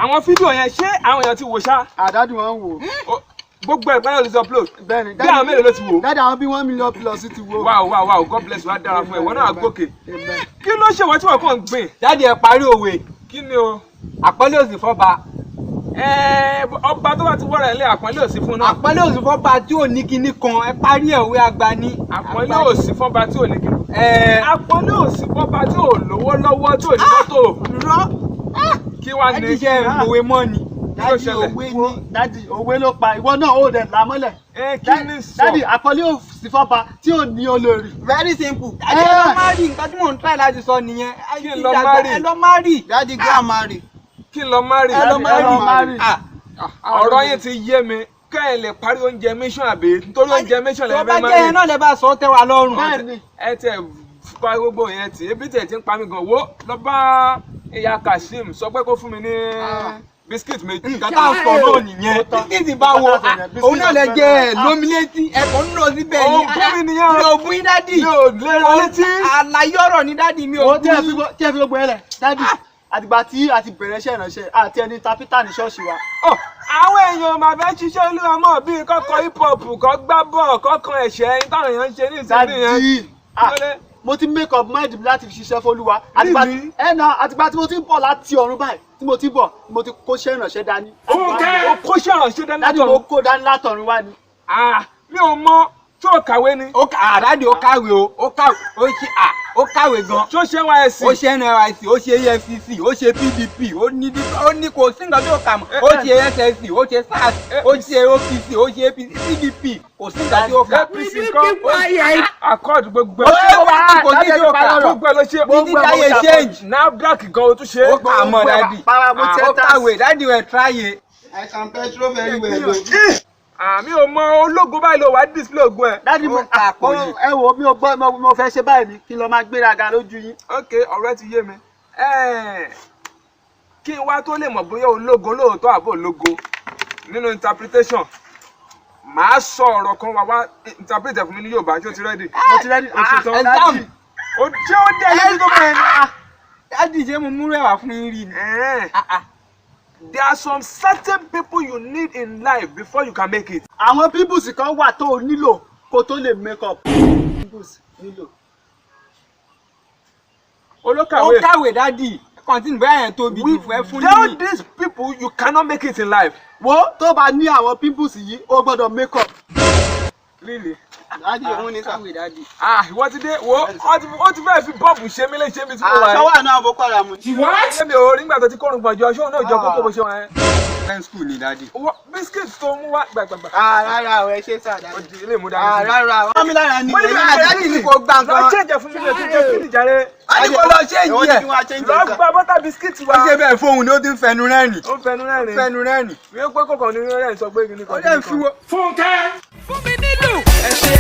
àwọn fídíò yẹn ṣé àwọn èèyàn ti wò ṣá. Daddy wọn wò. Gbogbo ẹ̀gbọ́n náà ló ti upload. Bẹ́ẹ̀ni. Bí àwọn mélòó ló ti wò. Daddy àwọn bí 1 million plus ti wò. Wow, God bless you, á dára fún ẹ, wọ́n náà gòkè. Kí ló ṣe wọ́n tí wọ́n kàn ń gbìn? Daddy ẹ parí òwe. Kí ni o? Àpọ́nlé òsì fọ́ba. Ọba tó bá ti wọ́rọ̀ ilé àpọ́nlé òsì fún náà. Àpọ́nlé òsì fọ́ba tí ò ní kinní kan, ẹ parí òwe àgbà ní. Àpọ́nlé òsì fọ́ba tí ò ní kinní. Àpọ́nlé òsì fọ́ba tí ò lówó lọ́wọ́ tí ò ní mọ́tò. Kí wá ní? Iṣẹ́ ìwé mọ́ ni. Daddy òwe ló pa ìwọ náà ó dẹ̀ là mọ́lẹ̀. Kí ni sọ? Daddy àpọ́nlé òsì fọ́ba tí ò ní olórí. Very simple. Daddy ẹ lọ marry, nǹkan tí mò ń try láti sọ nìyẹn. Kí n lọ marry? Ẹ lọ marry. Daddy go and marry. Kí n lọ marry? Ẹ lọ marry. Ọ̀rọ̀ yẹn ti yé mi. Kẹ́ ẹ lè parí oúnjẹ mission àbí nítorí oúnjẹ mission lè fẹ́ marry. Tó bá jẹ́ yẹn náà lè bá sọ tẹ́ wa lọ́rùn. Ẹ tẹ̀ pa gbogbo yẹn tì, ebi tẹ̀ ti ń pa mí gan. Wo lọ bá ìyá Kashim sọ pé kó fún mi ní biscuit méjì. Kátà sọ náà nìyẹn. Biscuit bá wo òun náà lè jẹ lómi létí ẹ̀kọ́ ń lọ síbẹ̀ ní. Ògùn mi nìyẹn. Mi ò bú yín dádì. Mi ò lé wọn létí. Àlàyé ọ̀rọ̀ ni dádì mi ò bú yín. Tí ẹ fi gbogbo ẹ lẹ̀ Daddy àtìgbà tí a ti bẹ̀rẹ̀ iṣẹ́ ìránṣẹ́ àti ẹni tapita ní ṣọ́ọ̀ṣì wa. Àwọn èèyàn máa fẹ́ ṣiṣẹ́ olúwa mọ̀ bíi kọ́kọ́ hip hop kọ́ gbá bọ́ọ̀ kọ́kọ́ ẹ̀ṣẹ̀ táwọn èèyàn ń ṣe ní ìsinmi yẹn. Mo ti make up mind láti fi ṣiṣẹ́ f'Olúwa. Àtìgbà tí mo ti ń bọ̀ láti ọ̀run báyìí tí mo ti bọ̀ mo ti kó iṣẹ́ ìránṣẹ́ dání. Ó kó iṣẹ́ ìránṣẹ́ dání Daddy mo kó dání látọ̀run wá ni. Mi ò mọ tí ó kàwé ni. Dádì ó kàwé o, ó kàwé gan. Tí ó ṣe NYSC. Ó ṣe NYSC, ó ṣe EFCC, ó ṣe PDP, ó ní kò sí nǹkan tí ó kà mọ́. Ó ṣe SSC, ó ṣe SARS, ó ṣe OPC, ó ṣe PDP, kò sí nǹkan tí ó kà. APC kan accord gbogbo ó ṣe wá kò sí tí ó kà. gbogbo ẹ ló ṣe. Títí táyé change. NAFDAC gan o tún ṣe. Ó kà mọ́ dádì. Ó kàwé, dádì wẹ̀ tráyè. I can petrol very well. Àmì ò mọ ológun báyìí ló wá display ogun ẹ. Daddy mo ẹ wo mi ò gbọ́ mo fẹ́ ṣe báyìí ni kí n lọ máa gbéraga lójú yín. Ok, ọ̀rẹ́ ti yé mi. Kí n wá tó lè mọ̀ bóyá ológun lóòótọ́ àbò ológun nínú interpretation. Màá sọ ọ̀rọ̀ kan wá interpret fún mi ní Yorùbá tí ó ti ready. Mo ti ready o ṣe tán. Daddy. Ṣé ó dé ẹyẹ tó bẹ̀rẹ̀ ni? Dádì ṣé mo múrò ẹ̀wà fún yín rí ni? There are some certain people you need in life before you can make it. Àwọn pimples kan wà tó o nílò kó tó lè make up. Pimples nílò. Olókàwé. Ó kàwé dádì. Continue bẹ́ẹ̀ yẹn tóbi jù fún ẹ fún Tell these people you cannot make it in life. Wo tó bá ní àwọn pimples yìí o gbọ́dọ̀ make up. Really? Dádì òun ní kàwé dádì. Ìwọ ti dé wo ó ti fẹ́ fi bọ́ọ̀bù ṣe mí léṣe mi tí mo wà. Àṣọwọ́ àná Boko Haram. Ṣé mi ò rí nígbà tó ti kórun gbọ̀njọ ṣé òun náà jọ kókó bó ṣe wà yẹn. Friend school ni dádì. Biscuit tó mú wá gbàgbàgbà. Rárá o ẹ ṣe sá dádì. Ó di ilé ìmúdá mi. Rárá o. Wọ́n mi lára ni. Dádì ni kò gbà Lọ nǹkan. change fún mi lè tún jẹ́ kí nìjàre. Dádì kò lọ change ẹ̀. Lọ gba bọ́tà biscuit wa. Ó ṣe bẹ́ẹ̀ fóun ni ó ti ń fẹnu rẹ́rìn. Ó fẹnu rẹ́rìn. Fẹnu rẹ́rìn. Mi ó pé kòkàn ní rẹ́rìn sọ pé kí ni kan. Ó dẹ̀ fi wo. Fúnkẹ́. Fún mi nílùú. Ẹ ṣé.